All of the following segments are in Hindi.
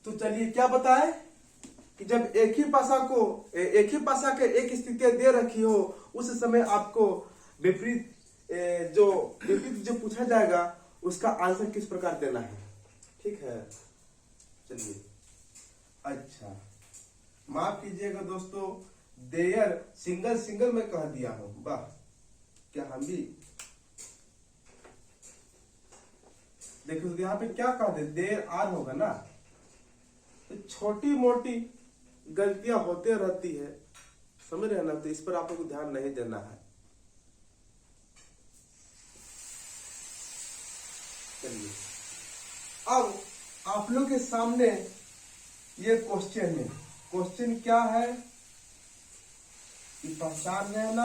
तो चलिए क्या बताए कि जब एक ही पासा के एक स्थिति दे रखी हो, उस समय आपको विपरीत जो पूछा जाएगा उसका आंसर किस प्रकार देना है। ठीक है, चलिए। अच्छा, माफ कीजिएगा दोस्तों, देयर सिंगल में कह दिया हूं। वाह, क्या हम भी देखो तो यहाँ पे क्या कह दे, देयर आर होगा ना। तो छोटी मोटी गलतियां होते रहती है, समझ रहे हैं ना, तो इस पर आप लोग को ध्यान नहीं देना है। चलिए, अब आप लोग के सामने ये क्वेश्चन है। क्वेश्चन क्या है कि पहचान है ना,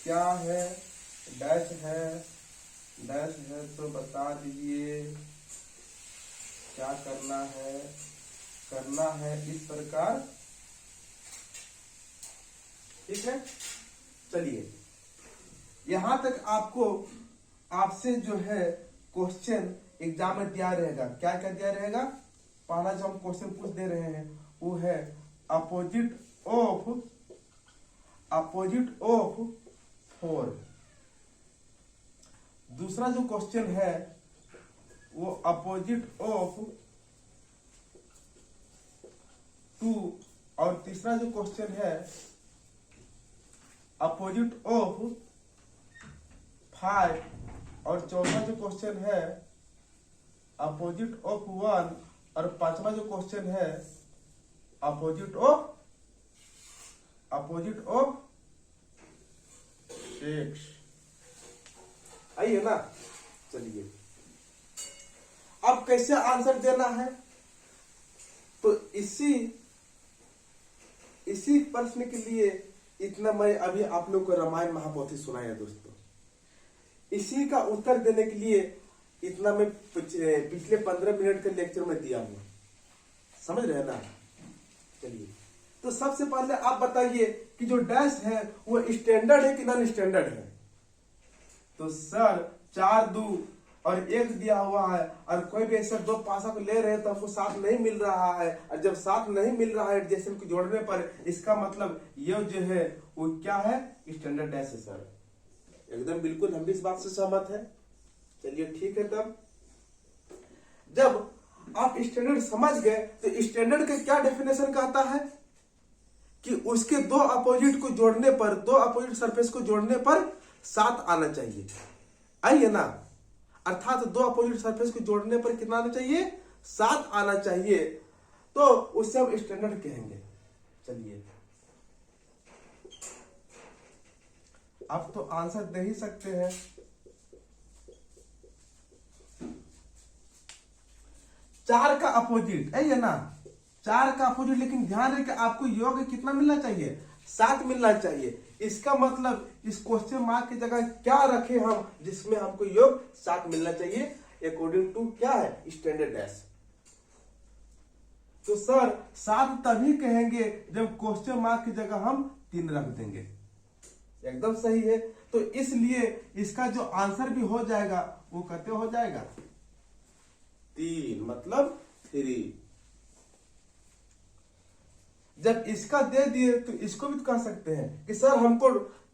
क्या है, डैश है तो बता दीजिए क्या करना है। करना है इस प्रकार, ठीक है। चलिए, यहां तक आपसे जो है क्वेश्चन एग्जाम में दिया रहेगा। क्या क्या दिया रहेगा? पहला जो हम क्वेश्चन पूछ दे रहे हैं वो है अपोजिट ऑफ 4। दूसरा जो क्वेश्चन है वो अपोजिट ऑफ 2, और तीसरा जो क्वेश्चन है अपोजिट ऑफ 5, और चौथा जो क्वेश्चन है अपोजिट ऑफ 1, और पांचवा जो क्वेश्चन है अपोजिट ऑफ 6। आइए ना। चलिए, अब कैसे आंसर देना है, तो इसी प्रश्न के लिए इतना मैं अभी आप लोग को रामायण महापोथी सुनाया दोस्तों। इसी का उत्तर देने के लिए इतना मैं पिछले 15 मिनट के लेक्चर में दिया हूं, समझ रहे हैं ना। चलिए, तो सबसे पहले आप बताइए कि जो डैश है वो स्टैंडर्ड है कि नॉन स्टैंडर्ड है। तो सर 4 2 और 1 दिया हुआ है, और कोई भी ऐसा दो पासा को ले रहे हैं तो हमको 7 नहीं मिल रहा है, और जब 7 नहीं मिल रहा है एडजेसेंट को जोड़ने पर, इसका मतलब ये जो है वो क्या है, स्टैंडर्ड डैश है सर। एकदम बिल्कुल हम भी इस बात से सहमत है। चलिए ठीक है, तब जब आप स्टैंडर्ड समझ गए तो स्टैंडर्ड का क्या डेफिनेशन कहता है कि उसके दो अपोजिट को जोड़ने पर, दो अपोजिट सरफेस को जोड़ने पर 7 आना चाहिए। आइए ना, अर्थात दो अपोजिट सरफेस को जोड़ने पर कितना आना चाहिए, 7 आना चाहिए, तो उससे हम स्टैंडर्ड कहेंगे। चलिए, अब तो आंसर दे ही सकते हैं। 4 का अपोजिट है ये ना, 4 का अपोजिट, लेकिन ध्यान रहे कि आपको योग कितना मिलना चाहिए, 7 मिलना चाहिए। इसका मतलब इस क्वेश्चन मार्क की जगह क्या रखे हम, जिसमें हमको योग 7 मिलना चाहिए, अकॉर्डिंग टू क्या है, स्टैंडर्ड डैश। तो सर 7 तभी कहेंगे जब क्वेश्चन मार्क की जगह हम 3 रख देंगे। एकदम सही है। तो इसलिए इसका जो आंसर भी हो जाएगा वो कहते हो जाएगा 3, मतलब 3। जब इसका दे दिए तो इसको भी कह सकते हैं कि सर हमको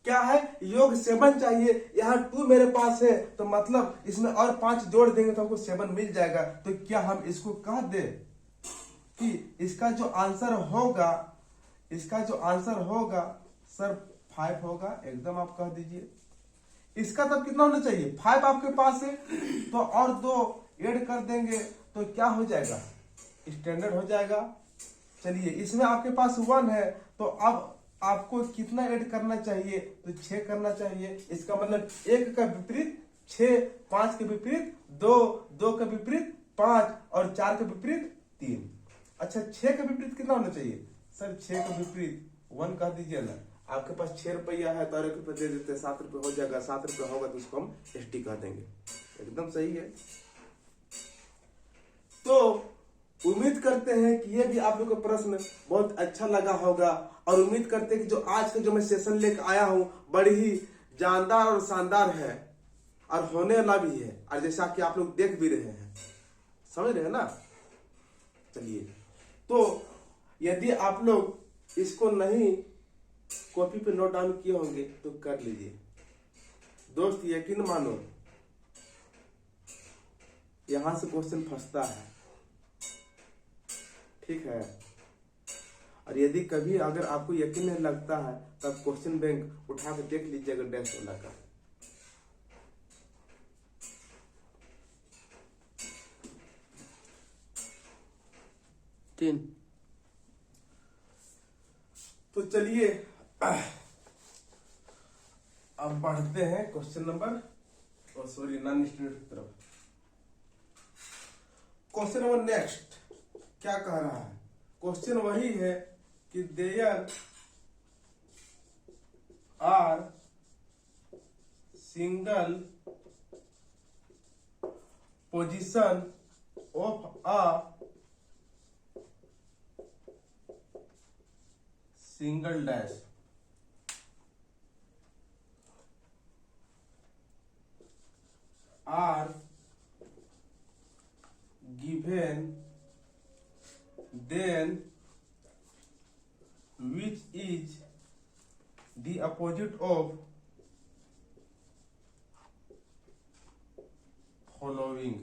क्या है, योग 7 चाहिए, यहाँ 2 मेरे पास है, तो मतलब इसमें और 5 जोड़ देंगे तो हमको 7 मिल जाएगा। तो क्या हम इसको कह दे कि इसका जो आंसर होगा सर 5 होगा। एकदम आप कह दीजिए। इसका तब कितना होना चाहिए, 5 आपके पास है तो और 2 ऐड कर देंगे तो क्या हो जाएगा, स्टैंडर्ड हो जाएगा। चलिए, इसमें आपके पास 1 है तो अब आपको कितना ऐड करना चाहिए, तो 6 करना चाहिए। इसका मतलब 1 का विपरीत 6, 5 के विपरीत 2, 2 का विपरीत 5 और 4 का विपरीत 3। अच्छा, 6 का विपरीत कितना होना चाहिए, सर 6 का विपरीत 1 कह दीजिए ना। आपके पास 6 रुपया है तो 1 रुपया दे देते, 7 रुपये हो जाएगा। 7 रुपये होगा तो उसको हम ST कह देंगे। एकदम सही है। तो उम्मीद करते हैं कि ये भी आप लोग का प्रश्न बहुत अच्छा लगा होगा, और उम्मीद करते हैं कि जो आज का जो मैं सेशन लेकर आया हूं बड़ी ही जानदार और शानदार है, और होने वाला भी है, और जैसा कि आप लोग देख भी रहे हैं, समझ रहे हैं ना। चलिए, तो यदि आप लोग इसको नहीं कॉपी पे नोट डाउन किए होंगे तो कर लीजिए दोस्त। यकीन मानो यहां से क्वेश्चन फंसता है, ठीक है। और यदि कभी अगर आपको यकीन नहीं लगता है तब क्वेश्चन बैंक उठा के देख लीजिएगा डैश वाला का। तीन। तो चलिए अब बढ़ते हैं क्वेश्चन नंबर नॉन स्टूडेंट की तरफ। क्वेश्चन नंबर नेक्स्ट क्या कह रहा है? क्वेश्चन वही है कि there are single position of a single dash are given, then which is the opposite of following?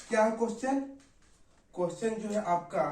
क्या है क्वेश्चन? क्वेश्चन जो है आपका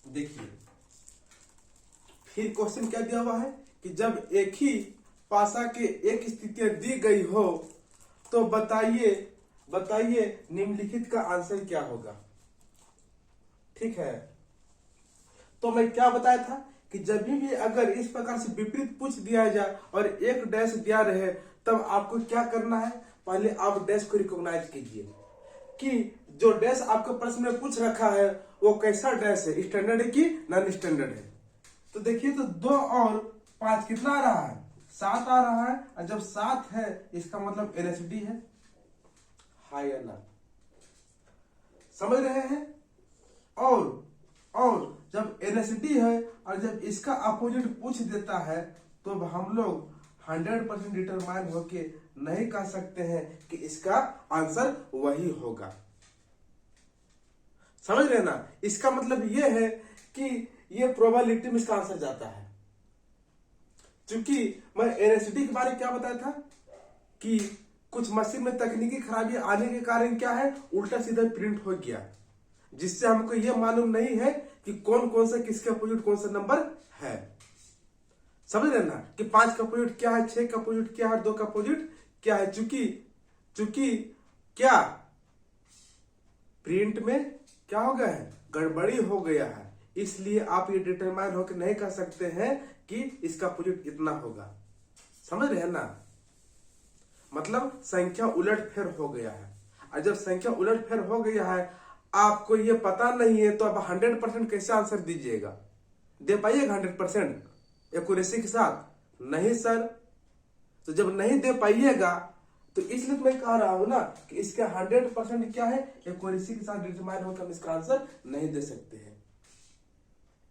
देखिए, फिर क्वेश्चन क्या दिया हुआ है कि जब एक ही पासा के एक स्थिति दी गई हो तो बताइए निम्नलिखित का आंसर क्या होगा। ठीक है, तो मैं क्या बताया था कि जब भी अगर इस प्रकार से विपरीत पूछ दिया जाए और एक डैश दिया रहे तब आपको क्या करना है, पहले आप डैश को रिकॉग्नाइज कीजिए कि जो डैश आपके प्रश्न में पूछ रखा है वो कैसा डैश है, स्टैंडर्ड है कि नॉन स्टैंडर्ड है। तो देखिए, तो 2 और 5 कितना आ रहा है? 7 आ रहा है। और जब 7 है इसका मतलब एनएसडी है, हाई या ना, समझ रहे हैं। और जब एनएसडी है और जब इसका अपोजिट पूछ देता है तो हम लोग 100% डिटरमाइन होके नहीं कह सकते हैं कि इसका आंसर वही होगा। समझ रहे ना? इसका मतलब यह है कि ये प्रोबेबिलिटी में इसका आंसर जाता है। क्योंकि मैं एनएसडी के बारे में क्या बताया था कि कुछ मशीन में तकनीकी खराबी आने के कारण क्या है, उल्टा सीधा प्रिंट हो गया, जिससे हमको यह मालूम नहीं है कि कौन कौन सा किसके अपोजिट कौन सा नंबर है। समझ रहे ना कि 5 का अपोजिट क्या है, 6 का अपोजिट क्या है, 2 का अपोजिट क्या है। चूंकि क्या प्रिंट में क्या हो गया है, गड़बड़ी हो गया है, इसलिए आप ये डिटरमाइन होकर नहीं कह सकते हैं कि इसका अपोजिट इतना होगा। समझ रहे हैं ना? मतलब संख्या उलटफेर हो गया है। और जब संख्या उलटफेर हो गया है, आपको ये पता नहीं है तो आप 100% कैसे आंसर दीजिएगा? दे पाइएगा 100% एक्यूरेसी के साथ? नहीं सर। तो जब नहीं दे पाइएगा तो इसलिए तो मैं कह रहा हूं ना कि इसका 100% क्या है, एक्यूरेसी के साथ डिटरमाइन होकर हम इसका आंसर नहीं दे सकते हैं।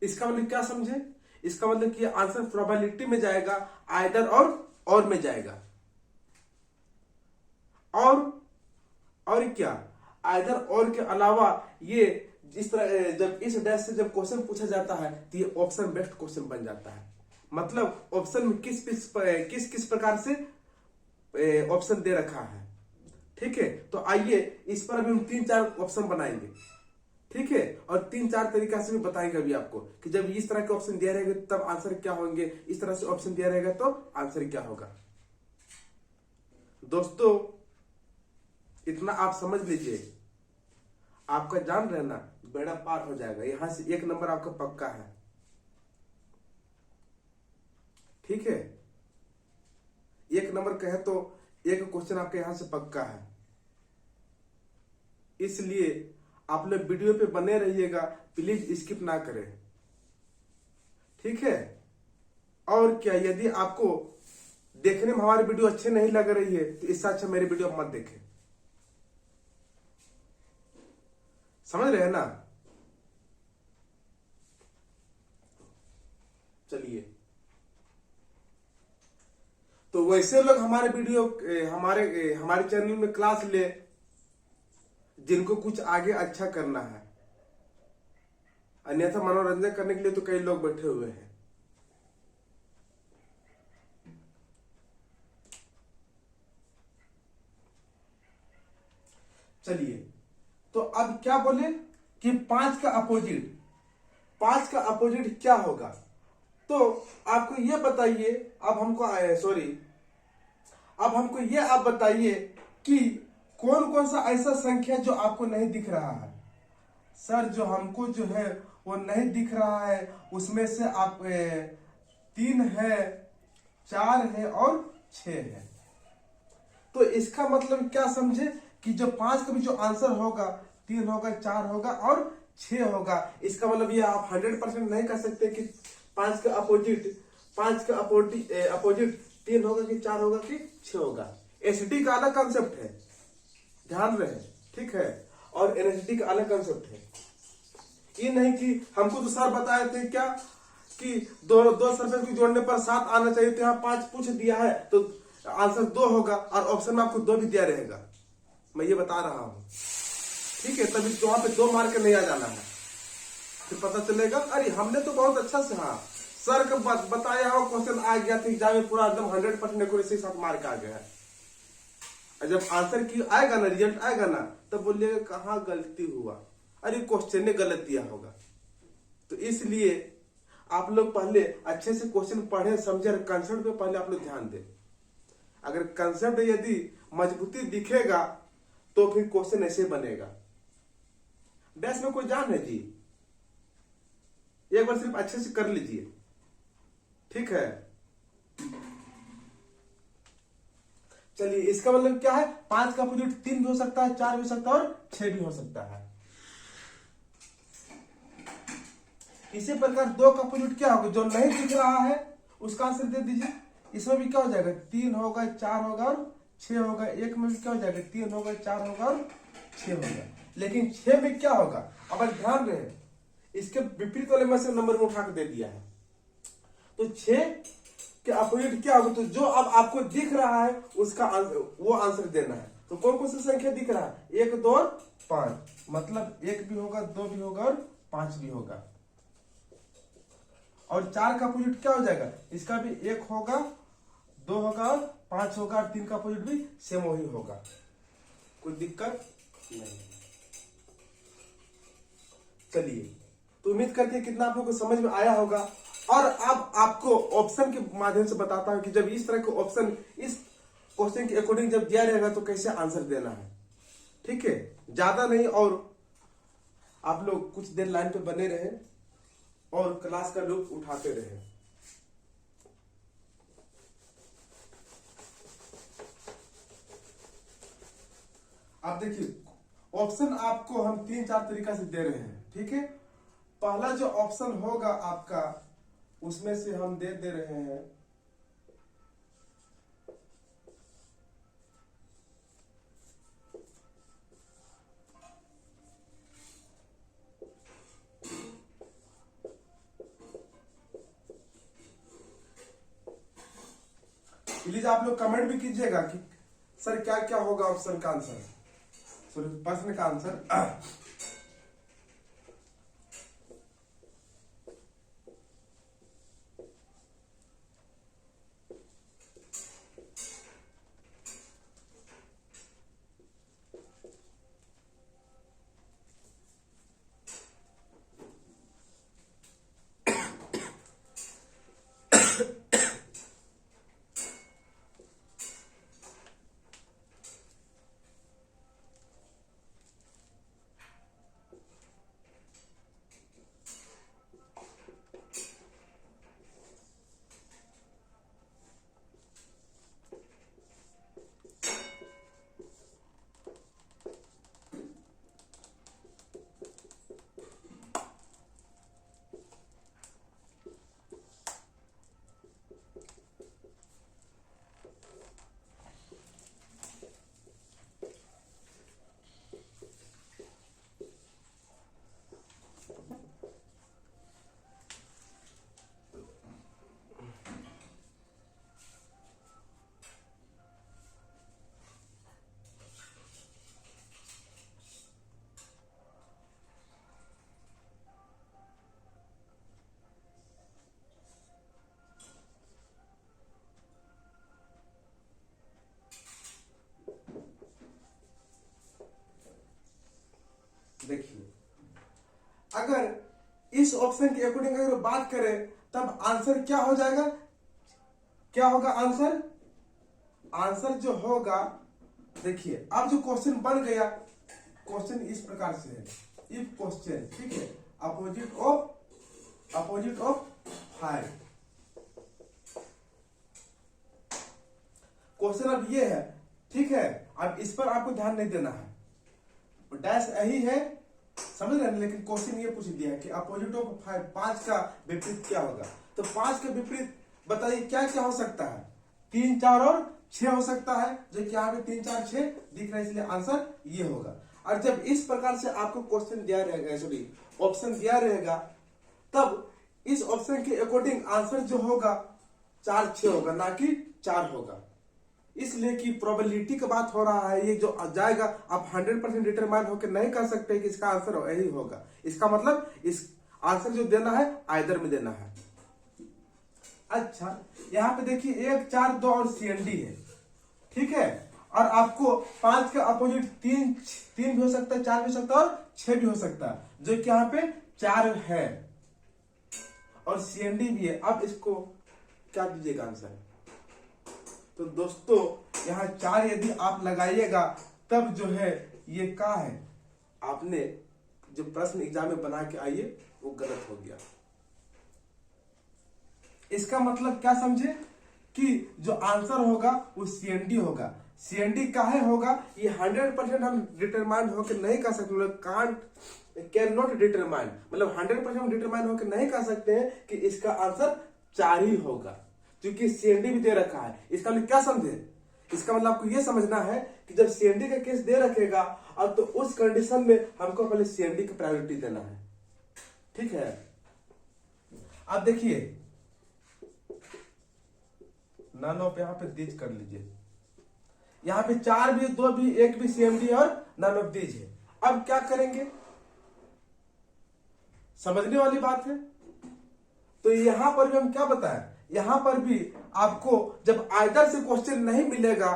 इसका मतलब क्या समझे? इसका मतलब कि आंसर प्रोबेबिलिटी में जाएगा, आइदर और में जाएगा। और क्या, आइदर और के अलावा ये इस तरह जब इस डैश से जब क्वेश्चन पूछा जाता है तो ये ऑप्शन बेस्ड क्वेश्चन बन जाता है। मतलब ऑप्शन में किस प्रकार से ऑप्शन दे रखा है। ठीक है, तो आइए इस पर अभी हम 3-4 ऑप्शन बनाएंगे। ठीक है। और 3-4 तरीका से भी बताएंगे अभी आपको कि जब इस तरह के ऑप्शन दिया रहेगा तब आंसर क्या होंगे, इस तरह से ऑप्शन दिया रहेगा तो आंसर क्या होगा। दोस्तों इतना आप समझ लीजिए, आपका जान रहना बेड़ा पार हो जाएगा। यहां से 1 नंबर आपका पक्का है, ठीक है। 1 नंबर कहे तो 1 क्वेश्चन आपके यहां से पक्का है। इसलिए आप लोग वीडियो पे बने रहिएगा, प्लीज स्किप ना करें, ठीक है। और क्या, यदि आपको देखने में हमारी वीडियो अच्छे नहीं लग रही है तो इससे अच्छा मेरी वीडियो मत देखें, समझ रहे हैं ना। चलिए, तो वैसे लोग हमारे वीडियो हमारे चैनल में क्लास ले जिनको कुछ आगे अच्छा करना है, अन्यथा मनोरंजन करने के लिए तो कई लोग बैठे हुए हैं। चलिए, तो अब क्या बोले कि 5 का अपोजिट क्या होगा। तो आपको ये बताइए, अब हमको ये आप बताइए कि कौन कौन सा ऐसा संख्या जो आपको नहीं दिख रहा है। सर जो हमको जो है वो नहीं दिख रहा है, उसमें से आप 3 है, 4 है और 6 है। तो इसका मतलब क्या समझे कि जो 5 का भी जो आंसर होगा 3 होगा, 4 होगा और 6 होगा। इसका मतलब ये आप 100% नहीं कह सकते कि 5 का अपोजिट 3 होगा कि 4 होगा कि 6 होगा। एसटी का अलग कंसेप्ट है, ध्यान रहे, ठीक है। और एनएसटी का अलग कंसेप्ट है। ये नहीं कि हमको तो सर बताए थे क्या कि दो सरफेस को जोड़ने पर 7 आना चाहिए, तो यहाँ 5 पूछ दिया है तो आंसर 2 होगा और ऑप्शन में आपको 2 भी दिया रहेगा। मैं ये बता रहा हूं, ठीक है। तभी तो वहां पे 2 मार्क नहीं आ जाना है, फिर पता चलेगा अरे हमने तो बहुत अच्छा से, हाँ सर का बताया हो क्वेश्चन आ गया था एग्जाम में, पूरा एकदम 100% एक्यूरेसी के साथ मार्क आ गया है। जब आंसर की आएगा ना, रिजल्ट आएगा ना, तब बोलिएगा कहाँ गलती हुआ, अरे क्वेश्चन ने गलत दिया होगा। तो इसलिए आप लोग पहले अच्छे से क्वेश्चन पढ़े समझे, कंसेप्ट पे पहले आप लोग ध्यान दें। अगर कंसेप्ट यदि मजबूती दिखेगा तो फिर क्वेश्चन ऐसे बनेगा। बैस में कोई जान है जी, एक बार सिर्फ अच्छे से कर लीजिए, ठीक है। चलिए, इसका मतलब क्या है, 5 का अपोजिट 3 भी हो सकता है, 4 भी हो सकता है और 6 भी हो सकता है। इसी प्रकार 2 का अपोजिट क्या होगा, जो नहीं दिख रहा है उसका आंसर दे दीजिए। इसमें भी क्या हो जाएगा, 3 होगा, 4 होगा और 6 होगा। एक में भी क्या हो जाएगा, 3 होगा, 4 होगा और 6 होगा। लेकिन 6 में क्या होगा, अब ध्यान रहे, इसके विपरीत वाले में से नंबर में उठा के दे दिया है। तो 6 के अपोजिट क्या होगा, तो जो अब आपको दिख रहा है उसका वो आंसर देना है। तो कौन कौन सी संख्या दिख रहा है, 1, 2 और 5, मतलब 1 भी होगा, 2 भी होगा और 5 भी होगा। और 4 का अपोजिट क्या हो जाएगा, इसका भी 1 होगा, 2 होगा और 5 होगा, और 3 का अपोजिट भी सेम वही होगा। कोई दिक्कत नहीं। चलिए, तो उम्मीद करके कितना आप लोगों को समझ में आया होगा। और अब आपको ऑप्शन के माध्यम से बताता हूं कि जब इस तरह के ऑप्शन इस क्वेश्चन के अकॉर्डिंग जब दिया रहेगा तो कैसे आंसर देना है, ठीक है। ज्यादा नहीं, और आप लोग कुछ देर लाइन पे बने रहे और क्लास का लुत्फ उठाते रहे। आप देखिए, ऑप्शन आपको हम 3-4 तरीका से दे रहे हैं, ठीक है। पहला जो ऑप्शन होगा आपका, उसमें से हम दे रहे हैं प्लीज आप लोग कमेंट भी कीजिएगा कि सर क्या क्या होगा ऑप्शन का आंसर, सॉरी प्रश्न का आंसर। देखिए, अगर इस ऑप्शन के अकॉर्डिंग अगर बात करें तब आंसर क्या हो जाएगा, क्या होगा आंसर? आंसर जो होगा, देखिए अब जो क्वेश्चन बन गया, क्वेश्चन इस प्रकार से है, इफ क्वेश्चन, ठीक है, अपोजिट ऑफ 5। क्वेश्चन अब ये है, ठीक है, अब इस पर आपको ध्यान नहीं देना है, डैश यही है, समझ रहे हैं, लेकिन क्वेश्चन ये पूछ दिया है कि अपोजिट ऑफ 5, 5 का विपरीत क्या होगा। तो 5 का विपरीत बताइए क्या क्या हो सकता है? 3, 4 और 6 हो सकता है, जो कि यहाँ पे 3, 4, 6 दिख रहा है, इसलिए आंसर ये होगा। और जब इस प्रकार से आपको क्वेश्चन दिया रहेगा, सॉरी ऑप्शन दिया रहेगा, तब इस ऑप्शन के अकॉर्डिंग आंसर जो होगा 4, 6 होगा, ना कि 4 होगा। इसलिए कि प्रोबेबिलिटी का बात हो रहा है, ये जो जाएगा आप 100% डिटरमाइन होकर नहीं कर सकते कि इसका आंसर यही होगा। इसका मतलब इस आंसर जो देना है आइदर में देना है। अच्छा, यहाँ पे देखिए 1, 4, 2 और CND है, ठीक है, और आपको 5 का अपोजिट 3 भी हो सकता है, 4 भी हो सकता है और 6 भी हो सकता है, जो कि यहाँ पे 4 है और CND भी है। अब इसको क्या दीजिएगा आंसर? तो दोस्तों यहाँ 4 यदि आप लगाइएगा तब जो है ये क्या है, आपने जो प्रश्न एग्जाम में बना के आइए वो गलत हो गया। इसका मतलब क्या समझे कि जो आंसर होगा वो CND होगा। CND काहे होगा? ये 100% हम डिटरमाइन होकर नहीं कर सकते, मतलब कैन नॉट डिटरमाइन, मतलब 100% डिटरमाइन होकर नहीं कर सकते हैं कि इसका आंसर 4 ही होगा, क्योंकि CND भी दे रखा है। इसका मतलब क्या समझे? इसका मतलब आपको यह समझना है कि जब CND का केस दे रखेगा और तो उस कंडीशन में हमको पहले CND की प्रायोरिटी देना है, ठीक है। अब देखिए नन ऑफ यहाँ पे दीज कर लीजिए, यहाँ पे 4 भी, 2 भी, 1 भी CND और नन ऑफ दीज है। अब क्या करेंगे, समझने वाली बात है। तो यहां पर भी हम क्या बताएं, यहां पर भी आपको जब आइदर से क्वेश्चन नहीं मिलेगा,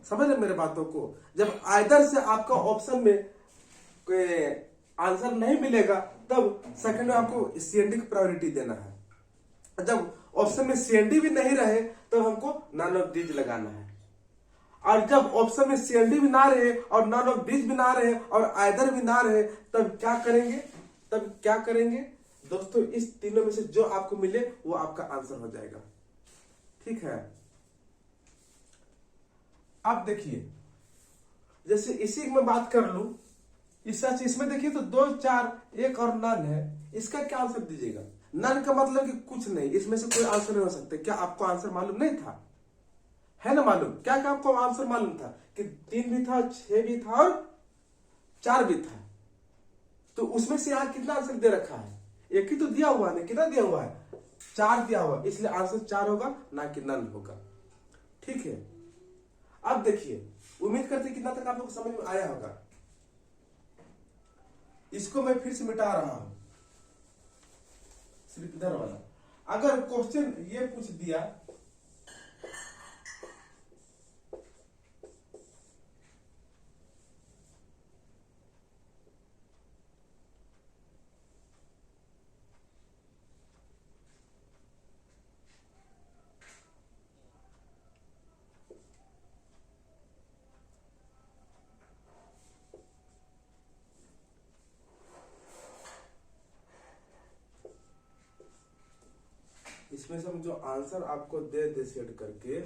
समझ रहे मेरे बातों को, जब आइदर से आपका ऑप्शन में आंसर नहीं मिलेगा तब सेकंड में आपको CND की प्रायोरिटी देना है। जब ऑप्शन में CND भी नहीं रहे तब हमको नन ऑफ दीज लगाना है। और जब ऑप्शन में CND भी ना रहे और नन ऑफ दीज भी ना रहे और आइदर भी ना रहे तब क्या करेंगे? तब क्या करेंगे दोस्तों, इस तीनों में से जो आपको मिले वो आपका आंसर हो जाएगा, ठीक है। अब देखिए जैसे इसी में बात कर लूं, इसमें देखिए तो 2, 4, 1 और नन है, इसका क्या आंसर दीजिएगा? नन का मतलब कि कुछ नहीं, इसमें से कोई आंसर नहीं हो सकता। क्या आपको आंसर मालूम नहीं था? है ना मालूम? क्या क्या आपको आंसर मालूम था कि 3 भी था, 6 भी था और 4 भी था। तो उसमें से यहां कितना आंसर दे रखा है? एक ही तो दिया हुआ है, कितना दिया हुआ है? 4 दिया हुआ, इसलिए आंसर 4 होगा, ना कि नन होगा, ठीक है। अब देखिए, उम्मीद करते कितना तक आप लोग समझ में आया होगा। इसको मैं फिर से मिटा रहा हूं, सिर्फ इधर वाला। अगर क्वेश्चन ये पूछ दिया इसमें से हम जो आंसर आपको दे दे सेट करके,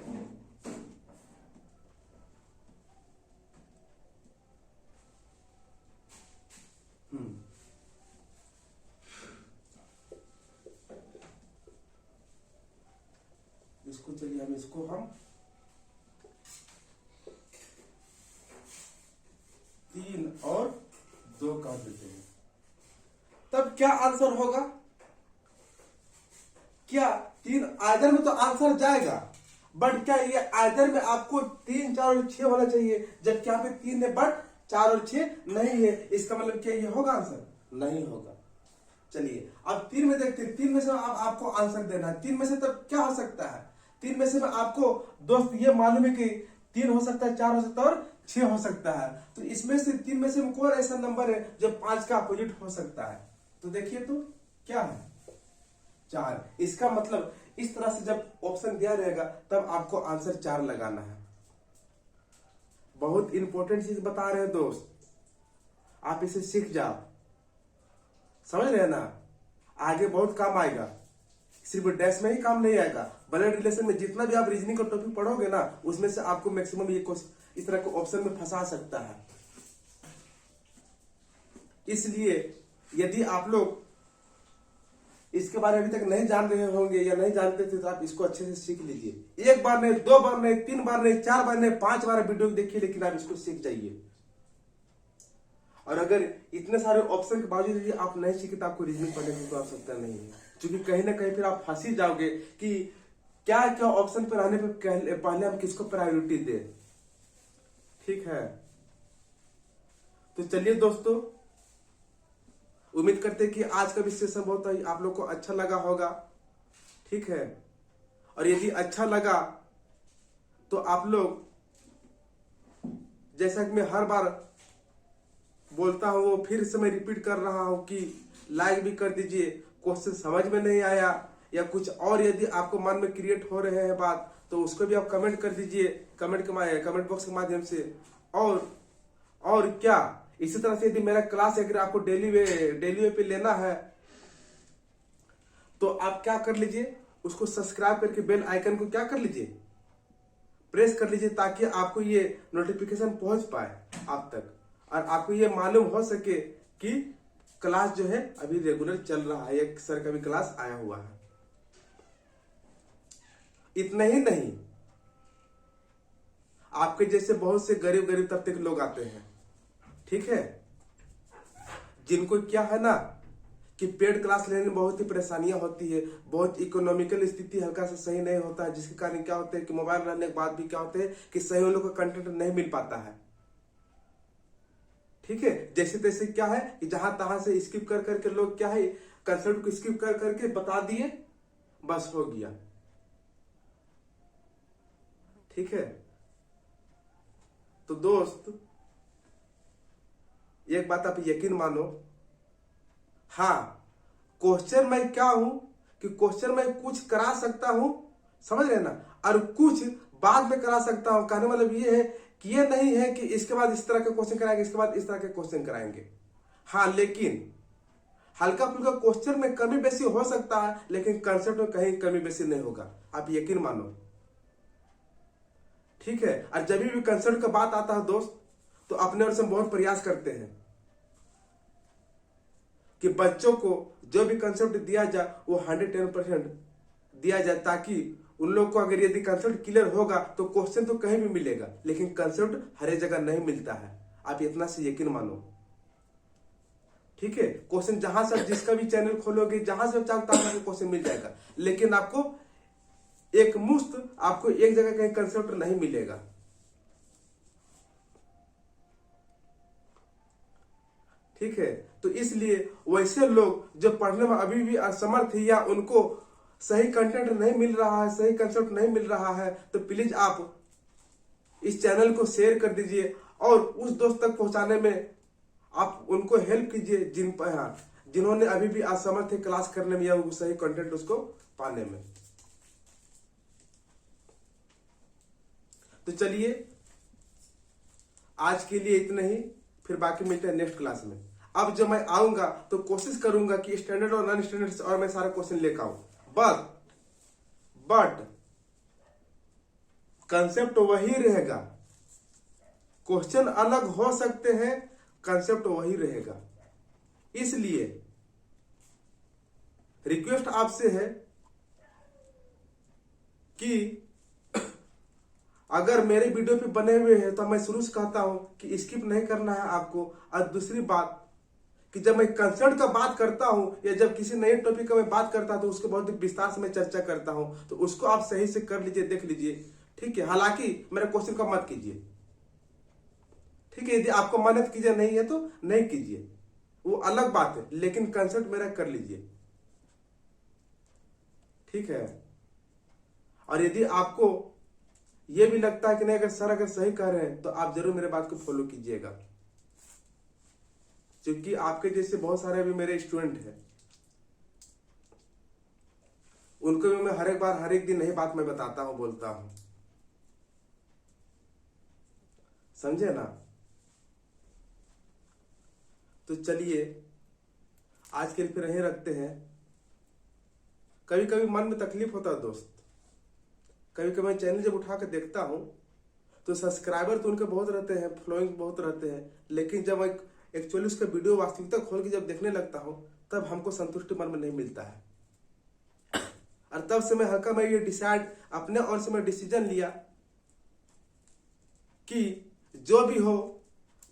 इसको चलिए हम 3 और 2 कर देते हैं, तब क्या आंसर होगा? क्या 3 आइदर में तो आंसर जाएगा, बट क्या ये आइदर में आपको 3, 4 और 6 होना चाहिए, जबकि यहाँ पे 3 है बट 4 और 6 नहीं है। इसका मतलब क्या ये होगा आंसर? नहीं होगा। चलिए अब 3 में देखते हैं, 3 में से आपको आंसर देना है। 3 में से तब क्या हो सकता है? 3 में से आपको दोस्त ये मालूम है कि 3 हो सकता है, 4 हो सकता है और 6 हो सकता है। तो इसमें से 3 में से कौन ऐसा नंबर है जो 5 का अपोजिट हो सकता है? तो देखिए तो क्या है, 4। इसका मतलब इस तरह से जब ऑप्शन दिया रहेगा तब आपको आंसर 4 लगाना है। बहुत इंपॉर्टेंट चीज बता रहे हैं दोस्त, आप इसे सीख जाओ, समझ रहे हैं ना? आगे बहुत काम आएगा, सिर्फ डैश में ही काम नहीं आएगा। ब्लड रिलेशन में जितना भी आप रीजनिंग का टॉपिक पढ़ोगे ना, उसमें से आपको मैक्सिमम ये इस तरह के ऑप्शन में फंसा सकता है। इसलिए यदि आप लोग इसके बारे में अभी तक नहीं जान रहे होंगे या नहीं जानते थे, तो आप इसको अच्छे से सीख लीजिए। 1 बार नहीं, 2 बार नहीं, 3 बार नहीं, 4 बार नहीं, 5 बार वीडियो देखिए, लेकिन आप इसको सीख जाइए। और अगर इतने सारे ऑप्शन के बावजूद यदि आप नहीं सीखे तो आपको रीजनिंग पढ़ने की कोई आवश्यकता नहीं है, क्योंकि कहीं ना कहीं फिर आप फंस ही जाओगे कि क्या क्या ऑप्शन पर आने पर पहले हम किसको प्रायोरिटी दें। ठीक है, तो चलिए दोस्तों, उम्मीद करते हैं कि आज का विश्लेषण बहुत ही आप लोग को अच्छा लगा होगा। ठीक है, और यदि अच्छा लगा तो आप लोग, जैसा कि मैं हर बार बोलता हूं, वो फिर से मैं रिपीट कर रहा हूं कि लाइक भी कर दीजिए। क्वेश्चन समझ में नहीं आया या कुछ और यदि आपको मन में क्रिएट हो रहे हैं बात, तो उसको भी आप कमेंट कर दीजिए कमेंट बॉक्स के माध्यम से। और क्या, इसी तरह से यदि मेरा क्लास अगर आपको डेली वे पे लेना है तो आप क्या कर लीजिए, उसको सब्सक्राइब करके बेल आइकन को क्या कर लीजिए, प्रेस कर लीजिए, ताकि आपको ये नोटिफिकेशन पहुंच पाए आप तक, और आपको ये मालूम हो सके कि क्लास जो है अभी रेगुलर चल रहा है, एक सर का भी क्लास आया हुआ है। इतना ही नहीं, आपके जैसे बहुत से गरीब तबके के लोग आते हैं, ठीक है, जिनको क्या है ना कि पेड क्लास लेने में बहुत ही परेशानियां होती है, बहुत इकोनॉमिकल स्थिति हल्का सा सही नहीं होता है, जिसके कारण क्या होता है कि मोबाइल रहने के बाद भी क्या होता है कि सही उन लोग का कंटेंट नहीं मिल पाता है। ठीक है, जैसे तैसे क्या है कि जहां तहां से स्किप कर करके लोग क्या है, कंसेप्ट को स्किप कर करके बता दिए, बस हो गया। ठीक है, तो दोस्त एक बात आप यकीन मानो, हाँ, क्वेश्चन मैं क्या हूं कि क्वेश्चन मैं कुछ करा सकता हूं, समझ रहे ना, और कुछ बाद में करा सकता हूं। कहने मतलब ये है कि ये नहीं है कि इसके बाद इस तरह के क्वेश्चन कराएंगे, इसके बाद इस तरह के क्वेश्चन कराएंगे। हाँ, लेकिन हल्का फुल्का क्वेश्चन में कमी बेसी हो सकता है, लेकिन कंसेप्ट में कहीं कमी बेसी नहीं होगा, आप यकीन मानो। ठीक है, और जब भी कंसेप्ट का बात आता है दोस्त, तो अपने ओर से बहुत प्रयास करते हैं कि बच्चों को जो भी कंसेप्ट दिया जाए वो 110% दिया जाए, ताकि उन लोग को अगर यदि कंसेप्ट क्लियर होगा तो क्वेश्चन तो कहीं भी मिलेगा, लेकिन कंसेप्ट हर एक जगह नहीं मिलता है, आप इतना से यकीन मानो। ठीक है, क्वेश्चन जहां से जिसका भी चैनल खोलोगे, जहां से चाहता है क्वेश्चन मिल जाएगा, लेकिन आपको एक मुश्त आपको एक जगह कहीं कंसेप्ट नहीं मिलेगा। ठीक है, तो इसलिए वैसे लोग जो पढ़ने में अभी भी असमर्थ है या उनको सही कंटेंट नहीं मिल रहा है, सही कंसेप्ट नहीं मिल रहा है, तो प्लीज आप इस चैनल को शेयर कर दीजिए और उस दोस्त तक पहुंचाने में आप उनको हेल्प कीजिए जिन्होंने अभी भी असमर्थ है क्लास करने में या वो सही कंटेंट उसको पाने में। तो चलिए, आज के लिए इतना ही, फिर बाकी मिलते हैं नेक्स्ट क्लास में। अब जब मैं आऊंगा तो कोशिश करूंगा कि स्टैंडर्ड और नॉन स्टैंडर्ड से और मैं सारा क्वेश्चन लेकर आऊं, बट कंसेप्ट वही रहेगा, क्वेश्चन अलग हो सकते हैं, कंसेप्ट वही रहेगा। इसलिए रिक्वेस्ट आपसे है कि अगर मेरे वीडियो पे बने हुए हैं तो मैं शुरू से कहता हूं कि स्किप नहीं करना है आपको। और दूसरी बात कि जब मैं कंसेप्ट का बात करता हूं या जब किसी नए टॉपिक का मैं बात करता हूं तो उसको बहुत विस्तार से मैं चर्चा करता हूं, तो उसको आप सही से कर लीजिए, देख लीजिए। ठीक है, हालांकि मेरे क्वेश्चन का मत कीजिए। ठीक है, यदि आपको मेहनत कीजिए नहीं है तो नहीं कीजिए, वो अलग बात है, लेकिन कंसेप्ट मेरा कर लीजिए। ठीक है, और यदि आपको ये भी लगता है कि नहीं, अगर सर अगर सही कह रहे हैं तो आप जरूर मेरे बात को फॉलो कीजिएगा, क्योंकि आपके जैसे बहुत सारे अभी मेरे स्टूडेंट हैं, उनको भी मैं हर एक बार हर एक दिन नई बात मैं बताता हूं, बोलता हूं, समझे ना। तो चलिए आज के लिए फिर यहीं रखते हैं। कभी कभी मन में तकलीफ होता है दोस्त, कभी कभी मैं चैनल जब उठा कर देखता हूं तो सब्सक्राइबर तो उनके बहुत रहते हैं, फॉलोइंग बहुत रहते हैं, लेकिन जब एक्चुअली उसका वीडियो वास्तविकता खोल के जब देखने लगता हूं तब हमको संतुष्टि मन में नहीं मिलता है। और तब से मैं ये डिसाइड अपने और से मैं डिसीजन लिया कि जो भी हो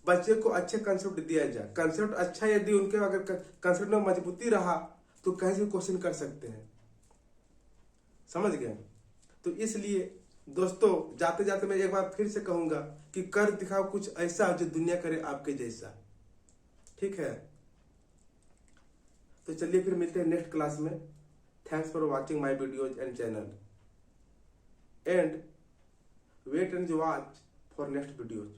बच्चे को अच्छे कंसेप्ट दिया जाए। कंसेप्ट अच्छा यदि उनके अगर कंसेप्ट में मजबूती रहा तो कहीं से क्वेश्चन कर सकते हैं, समझ गए। तो इसलिए दोस्तों जाते जाते मैं एक बार फिर से कहूंगा कि कर दिखाओ कुछ ऐसा जो दुनिया करे आपके जैसा, ठीक है। तो चलिए फिर मिलते हैं नेक्स्ट क्लास में। Thanks for watching my videos and channel, and wait and watch for next videos.